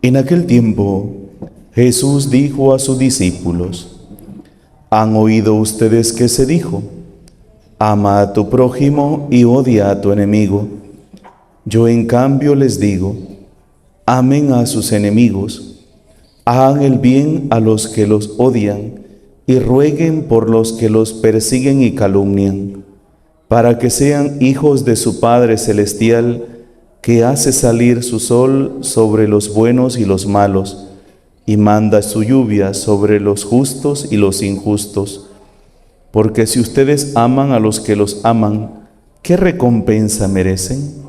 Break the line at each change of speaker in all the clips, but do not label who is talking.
En aquel tiempo, Jesús dijo a sus discípulos: ¿Han oído ustedes que se dijo: ama a tu prójimo y odia a tu enemigo? Yo en cambio les digo: amen a sus enemigos, hagan el bien a los que los odian y rueguen por los que los persiguen y calumnian, para que sean hijos de su Padre Celestial, que hace salir su sol sobre los buenos y los malos, y manda su lluvia sobre los justos y los injustos. Porque si ustedes aman a los que los aman, ¿qué recompensa merecen?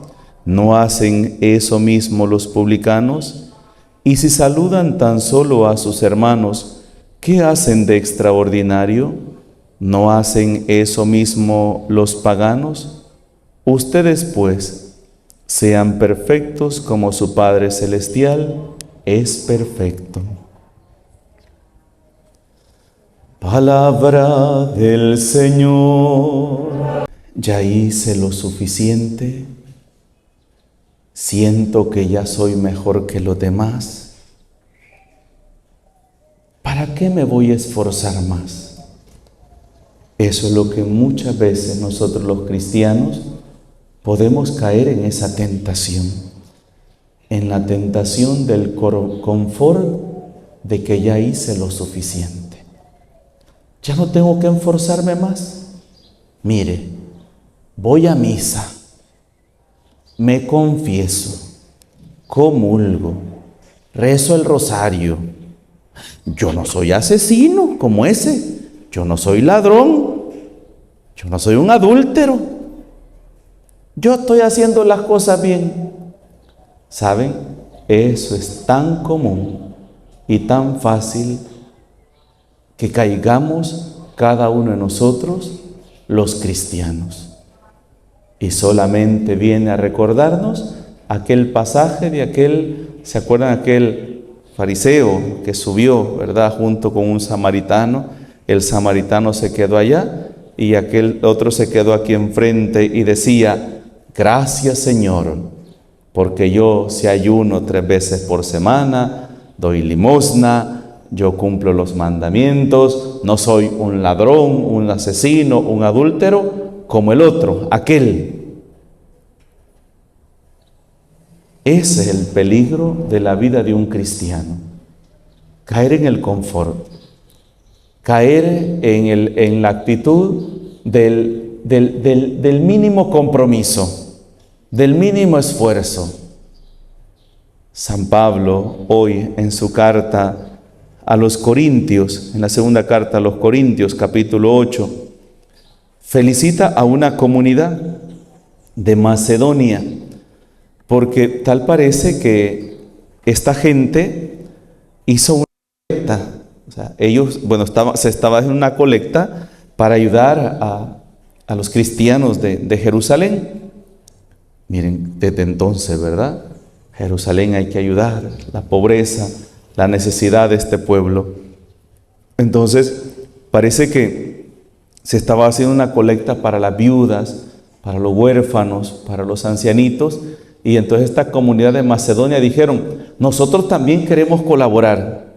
¿No hacen eso mismo los publicanos? Y si saludan tan solo a sus hermanos, ¿qué hacen de extraordinario? ¿No hacen eso mismo los paganos? Ustedes, pues, sean perfectos como su Padre Celestial es perfecto. Palabra del Señor. Ya hice lo suficiente. Siento que ya soy mejor que los demás. ¿Para qué me voy a esforzar más? Eso es lo que muchas veces nosotros los cristianos podemos caer en esa tentación, en la tentación del confort de que ya hice lo suficiente. Ya no tengo que esforzarme más. Mire, voy a misa, me confieso, comulgo, rezo el rosario. Yo no soy asesino como ese, yo no soy ladrón, yo no soy un adúltero. Yo estoy haciendo las cosas bien. ¿Saben? Eso es tan común y tan fácil que caigamos cada uno de nosotros, los cristianos. Y solamente viene a recordarnos aquel pasaje de aquel, ¿se acuerdan? Aquel fariseo que subió, ¿verdad?, junto con un samaritano. El samaritano se quedó allá y aquel otro se quedó aquí enfrente y decía: gracias, Señor, porque yo si ayuno 3 veces por semana, doy limosna, yo cumplo los mandamientos, no soy un ladrón, un asesino, un adúltero, como el otro, aquel. Ese es el peligro de la vida de un cristiano. Caer en el confort, caer en la actitud del mínimo compromiso, del mínimo esfuerzo. San Pablo hoy en su carta a los Corintios, en la segunda carta a los Corintios, capítulo 8, felicita a una comunidad de Macedonia, porque tal parece que esta gente hizo una colecta. O sea, ellos, se estaba haciendo una colecta para ayudar a los cristianos de Jerusalén. Miren, desde entonces, ¿verdad? Jerusalén hay que ayudar, la pobreza, la necesidad de este pueblo. Entonces, parece que se estaba haciendo una colecta para las viudas, para los huérfanos, para los ancianitos, y entonces esta comunidad de Macedonia dijeron: nosotros también queremos colaborar.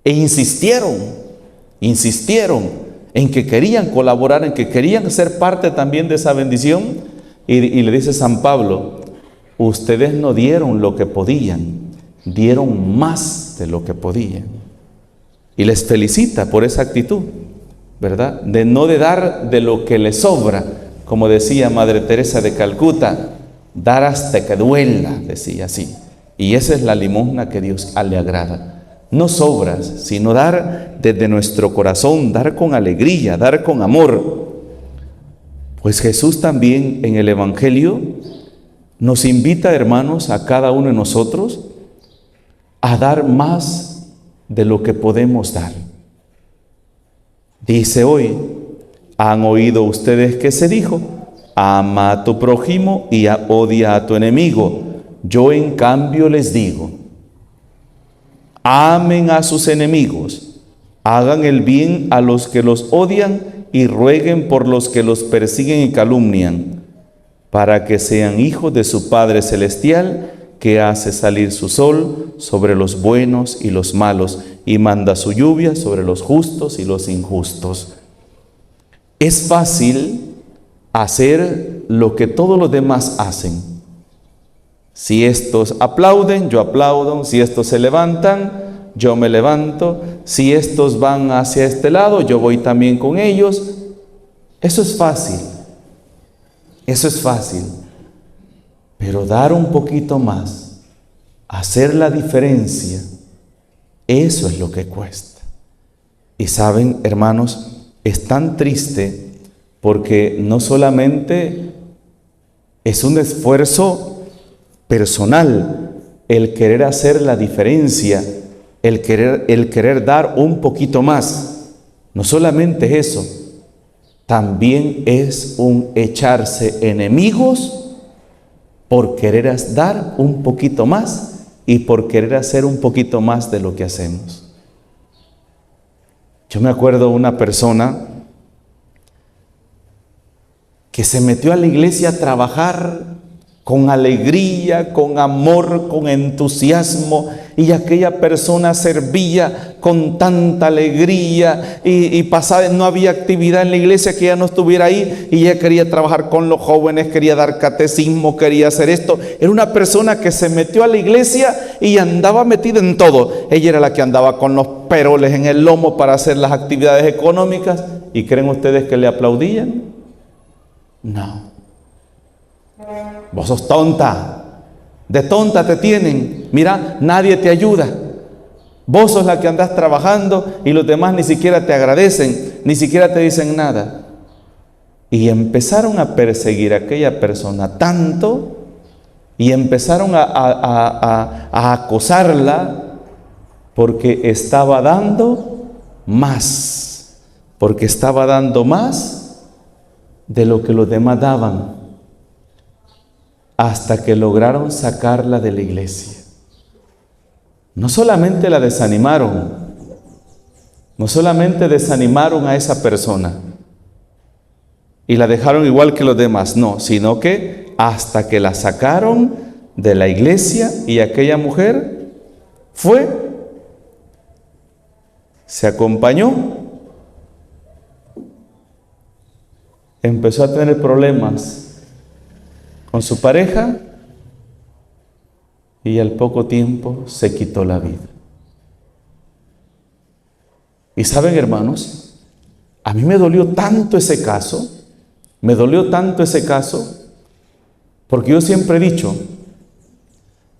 E insistieron en que querían colaborar, en que querían ser parte también de esa bendición. Y le dice San Pablo: ustedes no dieron lo que podían, dieron más de lo que podían. Y les felicita por esa actitud, ¿verdad? De dar de lo que les sobra, como decía Madre Teresa de Calcuta, dar hasta que duela, decía así. Y esa es la limosna que Dios le agrada. No sobras, sino dar desde nuestro corazón, dar con alegría, dar con amor. Pues Jesús también en el Evangelio nos invita, hermanos, a cada uno de nosotros a dar más de lo que podemos dar. Dice hoy: ¿han oído ustedes que se dijo: ama a tu prójimo y odia a tu enemigo? Yo en cambio les digo: amen a sus enemigos, hagan el bien a los que los odian y rueguen por los que los persiguen y calumnian, para que sean hijos de su Padre Celestial, que hace salir su sol sobre los buenos y los malos, y manda su lluvia sobre los justos y los injustos. Es fácil hacer lo que todos los demás hacen. Si estos aplauden, yo aplaudo. Si estos se levantan, yo me levanto. Si estos van hacia este lado, yo voy también con ellos. Eso es fácil. Eso es fácil. Pero dar un poquito más, hacer la diferencia, eso es lo que cuesta. Y saben, hermanos, es tan triste porque no solamente es un esfuerzo personal el querer hacer la diferencia, el querer dar un poquito más. No solamente eso, también es un echarse enemigos por querer dar un poquito más y por querer hacer un poquito más de lo que hacemos. Yo me acuerdo de una persona que se metió a la iglesia a trabajar con alegría, con amor, con entusiasmo, y aquella persona servía con tanta alegría y pasaba, no había actividad en la iglesia que ella no estuviera ahí, y ella quería trabajar con los jóvenes, quería dar catecismo, quería hacer esto. Era una persona que se metió a la iglesia y andaba metida en todo. Ella era la que andaba con los peroles en el lomo para hacer las actividades económicas. ¿Y creen ustedes que le aplaudían? No. Vos sos tonta, de tonta te tienen, mira, nadie te ayuda. Vos sos la que andás trabajando y los demás ni siquiera te agradecen, ni siquiera te dicen nada. Y empezaron a perseguir a aquella persona tanto, y empezaron a acosarla porque estaba dando más, porque estaba dando más de lo que los demás daban, hasta que lograron sacarla de la iglesia. No solamente la desanimaron, no solamente desanimaron a esa persona y la dejaron igual que los demás, no, sino que hasta que la sacaron de la iglesia, y aquella mujer fue, se acompañó, empezó a tener problemas con su pareja y al poco tiempo se quitó la vida. Y saben, hermanos, a mí me dolió tanto ese caso, porque yo siempre he dicho,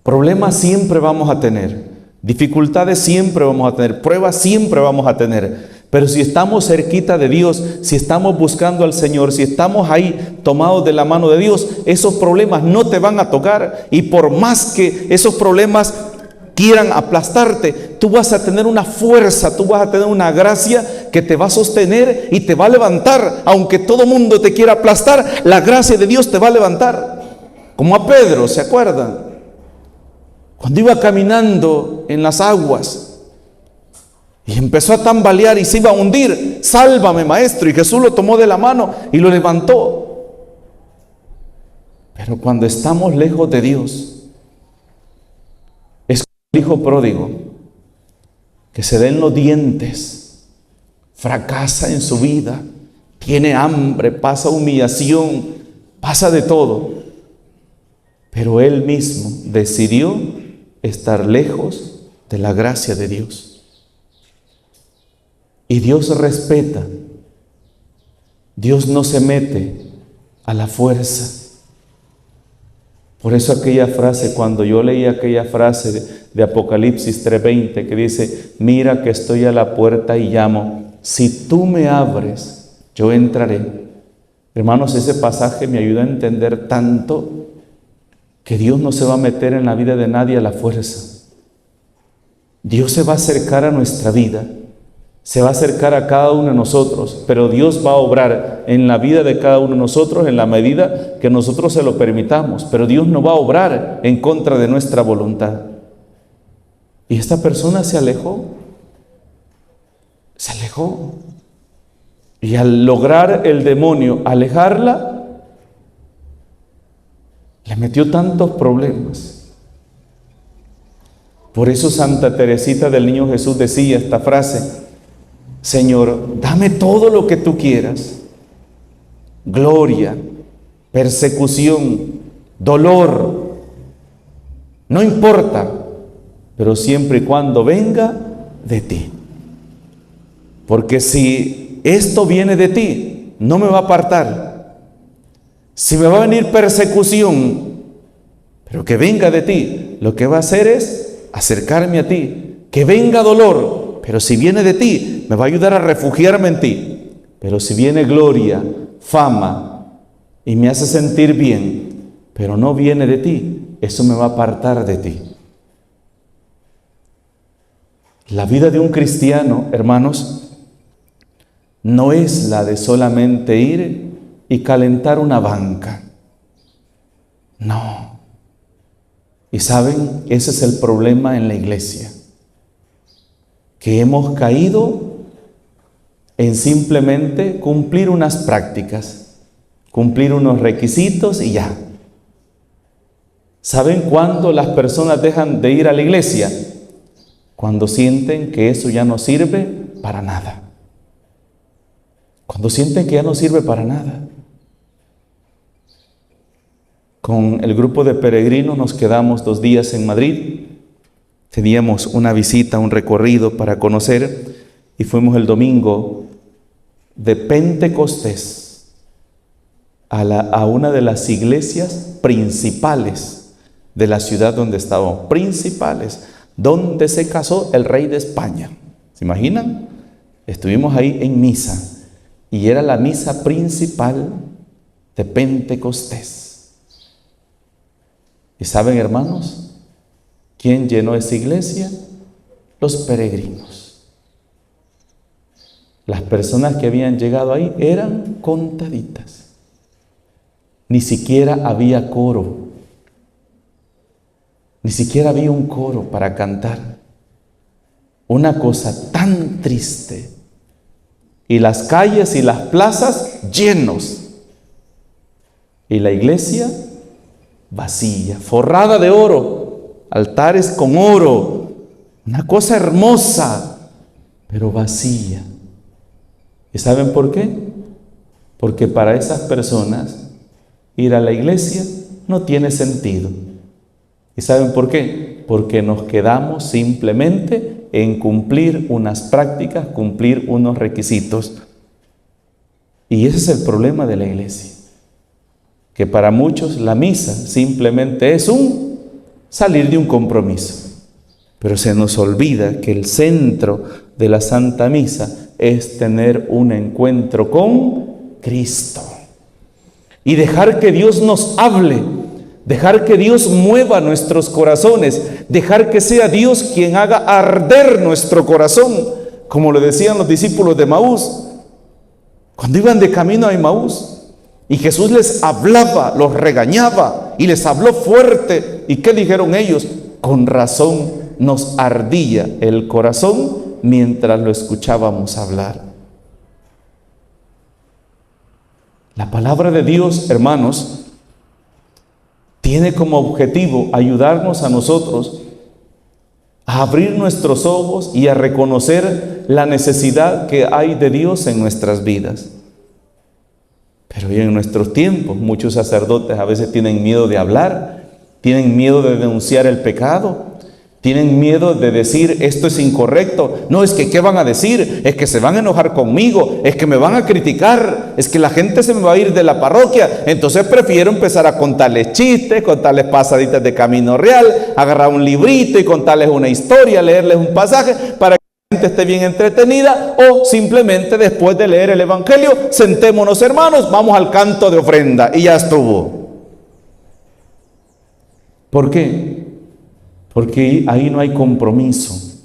problemas siempre vamos a tener, dificultades siempre vamos a tener, pruebas siempre vamos a tener. Pero si estamos cerquita de Dios, si estamos buscando al Señor, si estamos ahí tomados de la mano de Dios, esos problemas no te van a tocar. Y por más que esos problemas quieran aplastarte, tú vas a tener una fuerza, tú vas a tener una gracia que te va a sostener y te va a levantar. Aunque todo mundo te quiera aplastar, la gracia de Dios te va a levantar. Como a Pedro, ¿se acuerdan? Cuando iba caminando en las aguas y empezó a tambalear y se iba a hundir. Sálvame, maestro. Y Jesús lo tomó de la mano y lo levantó. Pero cuando estamos lejos de Dios, es como el hijo pródigo, que se den los dientes, fracasa en su vida, tiene hambre, pasa humillación, pasa de todo. Pero él mismo decidió estar lejos de la gracia de Dios. Y Dios respeta, Dios no se mete a la fuerza. Por eso aquella frase, cuando yo leí aquella frase de Apocalipsis 3:20 que dice, mira que estoy a la puerta y llamo, si tú me abres, yo entraré. Hermanos, ese pasaje me ayuda a entender tanto que Dios no se va a meter en la vida de nadie a la fuerza. Dios se va a acercar a nuestra vida, se va a acercar a cada uno de nosotros, pero Dios va a obrar en la vida de cada uno de nosotros en la medida que nosotros se lo permitamos, pero Dios no va a obrar en contra de nuestra voluntad. Y esta persona se alejó, y al lograr el demonio alejarla, le metió tantos problemas, Por eso Santa Teresita del Niño Jesús decía esta frase: Señor, dame todo lo que tú quieras, gloria, persecución, dolor, no importa, pero siempre y cuando venga de ti. Porque si esto viene de ti, no me va a apartar. Si me va a venir persecución, pero que venga de ti, lo que va a hacer es acercarme a ti. Que venga dolor, pero si viene de ti, me va a ayudar a refugiarme en ti. Pero si viene gloria, fama, y me hace sentir bien, pero no viene de ti, eso me va a apartar de ti. La vida de un cristiano, hermanos, no es la de solamente ir y calentar una banca. No. Y saben, ese es el problema en la iglesia, que hemos caído en simplemente cumplir unas prácticas, cumplir unos requisitos y ya. ¿Saben cuándo las personas dejan de ir a la iglesia? Cuando sienten que eso ya no sirve para nada. Cuando sienten que ya no sirve para nada. Con el grupo de peregrinos nos quedamos 2 días en Madrid. Teníamos una visita, un recorrido para conocer, y fuimos el domingo de Pentecostés a una de las iglesias principales de la ciudad donde estábamos. Principales, donde se casó el rey de España. ¿Se imaginan? Estuvimos ahí en misa, y era la misa principal de Pentecostés. ¿Y saben, hermanos, quién llenó esa iglesia? Los peregrinos. Las personas que habían llegado ahí eran contaditas. Ni siquiera había coro. Ni siquiera había un coro para cantar. Una cosa tan triste. Y las calles y las plazas llenos. Y la iglesia vacía, forrada de oro, altares con oro, una cosa hermosa, pero vacía. ¿Y saben por qué? Porque para esas personas ir a la iglesia no tiene sentido. ¿Y saben por qué? Porque nos quedamos simplemente en cumplir unas prácticas, cumplir unos requisitos. Y ese es el problema de la iglesia. Que para muchos la misa simplemente es un salir de un compromiso. Pero se nos olvida que el centro de la Santa Misa es tener un encuentro con Cristo. Y dejar que Dios nos hable, dejar que Dios mueva nuestros corazones, dejar que sea Dios quien haga arder nuestro corazón, como le decían los discípulos de Emaús, cuando iban de camino a Emaús. Y Jesús les hablaba, los regañaba y les habló fuerte. ¿Y qué dijeron ellos? Con razón nos ardía el corazón mientras lo escuchábamos hablar. La palabra de Dios, hermanos, tiene como objetivo ayudarnos a nosotros a abrir nuestros ojos y a reconocer la necesidad que hay de Dios en nuestras vidas. Pero en nuestros tiempos, muchos sacerdotes a veces tienen miedo de hablar, tienen miedo de denunciar el pecado, tienen miedo de decir esto es incorrecto. No, es que ¿qué van a decir? Es que se van a enojar conmigo, es que me van a criticar, es que la gente se me va a ir de la parroquia. Entonces prefiero empezar a contarles chistes, contarles pasaditas de Camino Real, agarrar un librito y contarles una historia, leerles un pasaje para que esté bien entretenida, o simplemente después de leer el Evangelio, sentémonos, hermanos, vamos al canto de ofrenda y ya estuvo. ¿Por qué? Porque ahí no hay compromiso.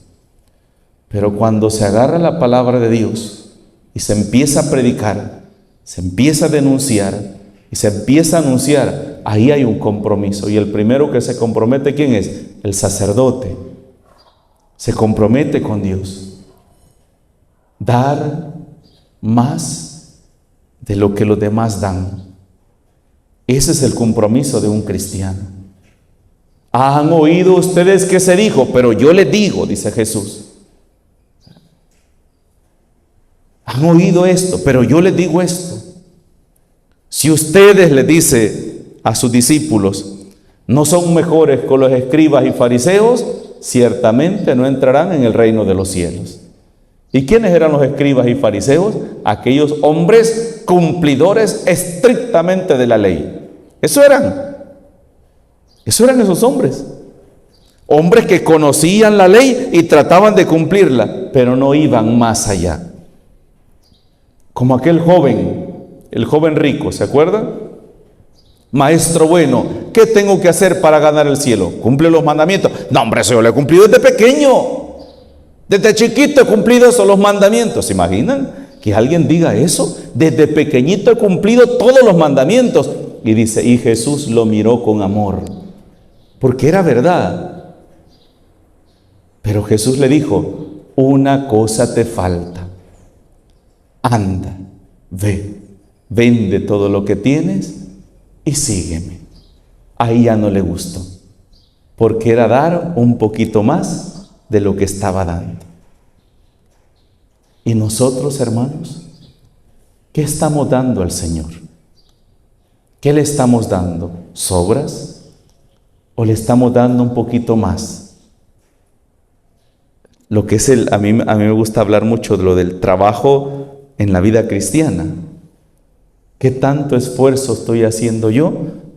Pero cuando se agarra la palabra de Dios y se empieza a predicar, se empieza a denunciar y se empieza a anunciar, ahí hay un compromiso. Y el primero que se compromete, ¿quién es? El sacerdote. Se compromete con Dios. Dar más de lo que los demás dan. Ese es el compromiso de un cristiano. Han oído ustedes que se dijo, pero yo les digo, dice Jesús. Han oído esto, pero yo les digo esto. Si ustedes, le dice a sus discípulos, no son mejores que los escribas y fariseos, ciertamente no entrarán en el reino de los cielos. ¿Y quiénes eran los escribas y fariseos? Aquellos hombres cumplidores estrictamente de la ley. Eso eran esos hombres. Hombres que conocían la ley y trataban de cumplirla, pero no iban más allá. Como aquel joven, el joven rico, ¿se acuerdan? Maestro bueno, ¿qué tengo que hacer para ganar el cielo? Cumple los mandamientos. No, hombre, eso yo lo he cumplido desde pequeño. Desde chiquito he cumplido esos los mandamientos. ¿Se imaginan que alguien diga eso? Desde pequeñito he cumplido todos los mandamientos. Y dice, y Jesús lo miró con amor, porque era verdad. Pero Jesús le dijo, una cosa te falta. Anda, ve, vende todo lo que tienes y sígueme. Ahí ya no le gustó, porque era dar un poquito más de lo que estaba dando. Y nosotros, hermanos, ¿qué estamos dando al Señor? ¿Qué le estamos dando? ¿Sobras? ¿O le estamos dando un poquito más? Lo que es a mí me gusta hablar mucho de lo del trabajo en la vida cristiana. ¿Qué tanto esfuerzo estoy haciendo yo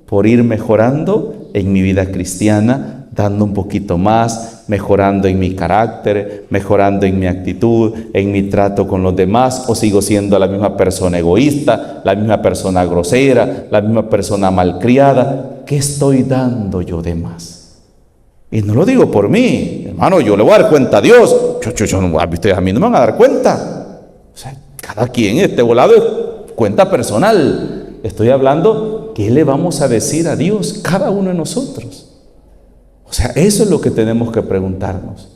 por ir mejorando en mi vida cristiana, dando un poquito más, mejorando en mi carácter, mejorando en mi actitud, en mi trato con los demás, o sigo siendo la misma persona egoísta, la misma persona grosera, la misma persona malcriada? ¿Qué estoy dando yo de más? Y no lo digo por mí, hermano, yo le voy a dar cuenta a Dios. Ustedes a mí no me van a dar cuenta. O sea, cada quien esté volado es cuenta personal. Estoy hablando, ¿qué le vamos a decir a Dios, cada uno de nosotros? O sea, eso es lo que tenemos que preguntarnos.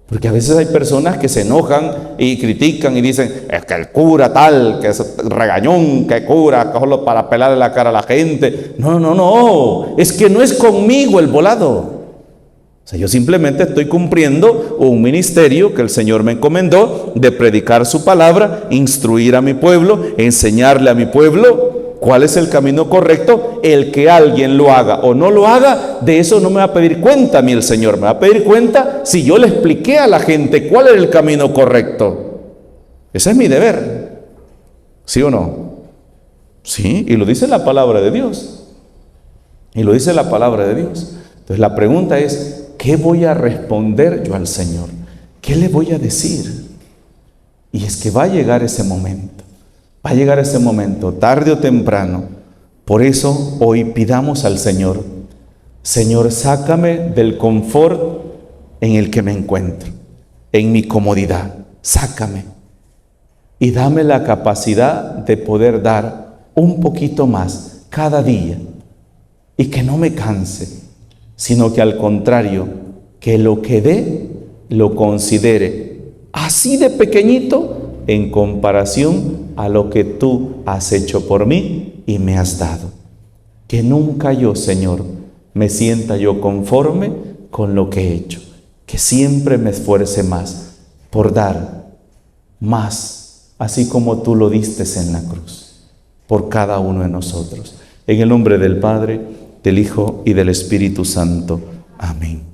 Porque a veces hay personas que se enojan y critican y dicen, es que el cura tal, que es regañón, que cura, que solo para pelarle la cara a la gente. No, es que no es conmigo el volado. O sea, yo simplemente estoy cumpliendo un ministerio que el Señor me encomendó de predicar su palabra, instruir a mi pueblo, enseñarle a mi pueblo cuál es el camino correcto. El que alguien lo haga o no lo haga, de eso no me va a pedir cuenta a mí el Señor. Me va a pedir cuenta si yo le expliqué a la gente cuál era el camino correcto. Ese es mi deber. ¿Sí o no? Sí, y lo dice la palabra de Dios. Y lo dice la palabra de Dios. Entonces la pregunta es, ¿qué voy a responder yo al Señor? ¿Qué le voy a decir? Y es que va a llegar ese momento. Va a llegar ese momento, tarde o temprano. Por eso hoy pidamos al Señor, Señor, sácame del confort en el que me encuentro, en mi comodidad, sácame. Y dame la capacidad de poder dar un poquito más cada día. Y que no me canse, sino que al contrario, que lo que dé, lo considere así de pequeñito en comparación a lo que tú has hecho por mí y me has dado. Que nunca yo, Señor, me sienta yo conforme con lo que he hecho. Que siempre me esfuerce más por dar más, así como tú lo diste en la cruz, por cada uno de nosotros. En el nombre del Padre, del Hijo y del Espíritu Santo. Amén.